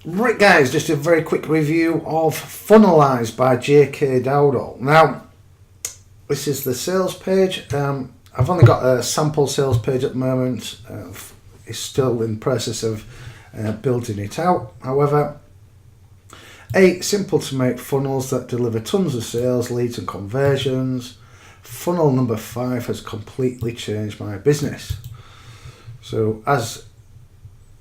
Right guys, just a very quick review of Funnelize by Jaykays. Now, this is the sales page. I've only got a sample sales page at the moment. It's still in the process of building it out. However, 8 simple to make funnels that deliver tons of sales, leads and conversions. Funnel number 5 has completely changed my business. So as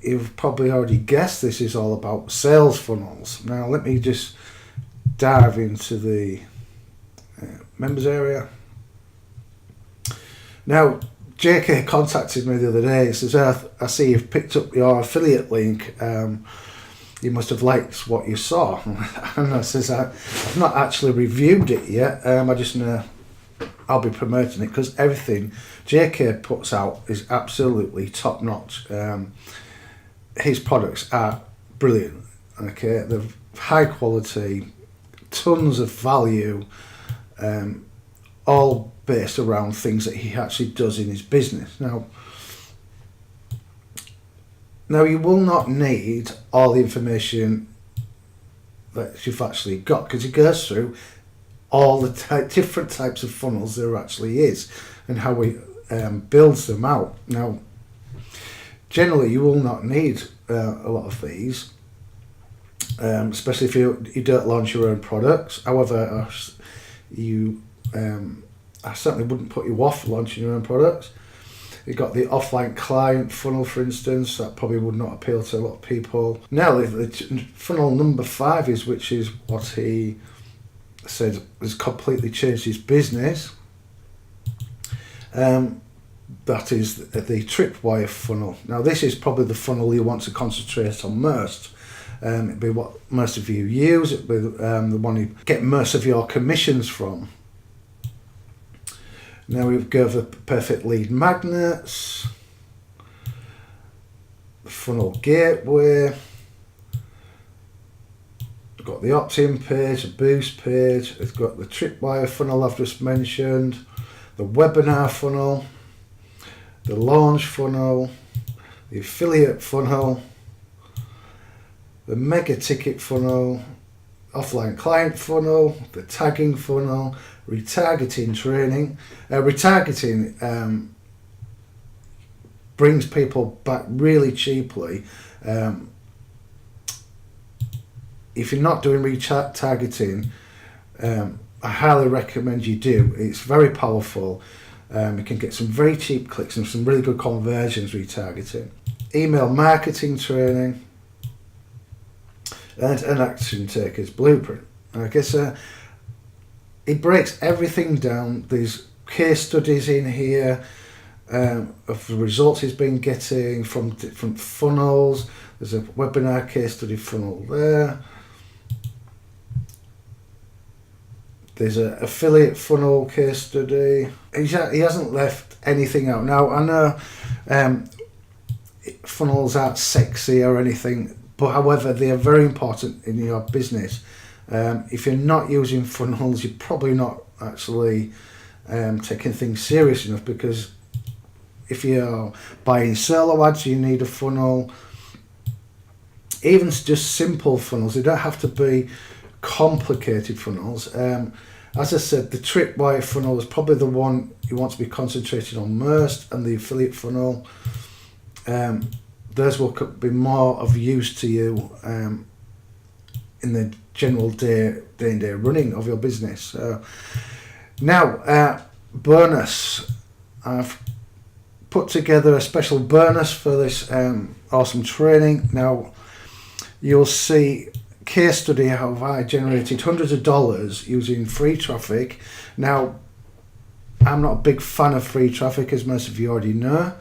you've probably already guessed, this is all about sales funnels. Now let me just dive into the members area. Now JK contacted me the other day. He says, I see you've picked up your affiliate link. You must have liked what you saw. And I says, I've not actually reviewed it yet. I just know I'll be promoting it because everything JK puts out is absolutely top notch. His products are brilliant. Okay, they're high quality, tons of value, all based around things that he actually does in his business. Now you will not need all the information that you've actually got, because he goes through all the different types of funnels there actually is and how he builds them out. Now, generally, you will not need a lot of these, especially if you don't launch your own products. However, I certainly wouldn't put you off launching your own products. You've got the offline client funnel, for instance, that probably would not appeal to a lot of people. Now, the funnel number 5 which is what he said has completely changed his business. That is the tripwire funnel. Now this is probably the funnel you want to concentrate on most. It'd be what most of you use. It'd be the one you get most of your commissions from. Now we've got the perfect lead magnets, the funnel gateway, we've got the opt-in page, the boost page, it's got the tripwire funnel I've just mentioned, the webinar funnel, the launch funnel, the affiliate funnel, the mega ticket funnel, offline client funnel, the tagging funnel, retargeting training. Retargeting brings people back really cheaply. If you're not doing retargeting, I highly recommend you do. It's very powerful. You can get some very cheap clicks and some really good conversions retargeting. Email marketing training and an action taker's blueprint. I guess it breaks everything down. There's case studies in here of the results he's been getting from different funnels. There's a webinar case study funnel there. There's an affiliate funnel case study. He hasn't left anything out. Now, I know funnels aren't sexy or anything, but however, they are very important in your business. If you're not using funnels, you're probably not actually taking things serious enough, because if you're buying solo ads, you need a funnel. Even just simple funnels, they don't have to be complicated funnels. As I said, the tripwire funnel is probably the one you want to be concentrating on most, and the affiliate funnel, those will be more of use to you in the general day-to-day running of your business. Now, bonus. I've put together a special bonus for this awesome training. Now, you'll see case study how I generated hundreds of dollars using free traffic. Now, I'm not a big fan of free traffic, as most of you already know.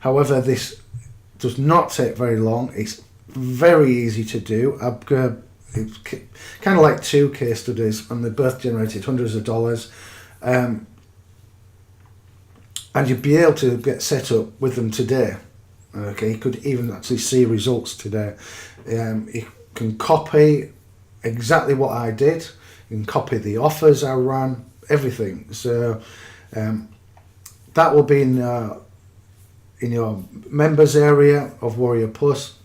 However, this does not take very long. It's very easy to do. It's kind of like 2 case studies, and they both generated hundreds of dollars. And you'd be able to get set up with them today. Okay, you could even actually see results today. You can copy exactly what I did. You can copy the offers I ran, everything. So that will be in your members area of Warrior Plus.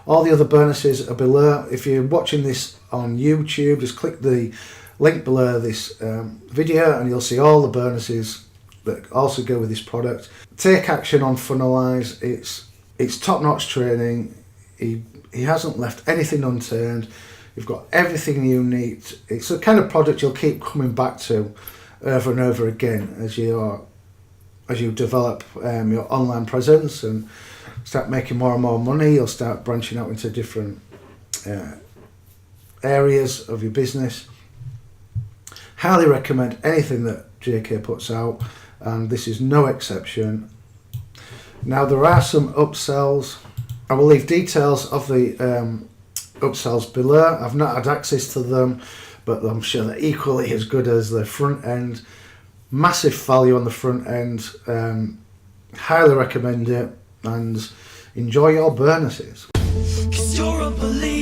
All the other bonuses are below. If you're watching this on YouTube, just click the link below this video and you'll see all the bonuses that also go with this product. Take action on Funnelize. It's top-notch training. He hasn't left anything unturned. You've got everything you need. It's the kind of product you'll keep coming back to over and over again as you develop your online presence and start making more and more money. You'll start branching out into different areas of your business. Highly recommend anything that JK puts out, and this is no exception. Now, there are some upsells. I will leave details of the upsells below. I've not had access to them, but I'm sure they're equally as good as the front end. Massive value on the front end. Highly recommend it, and enjoy your bonuses. 'Cause you're a believer.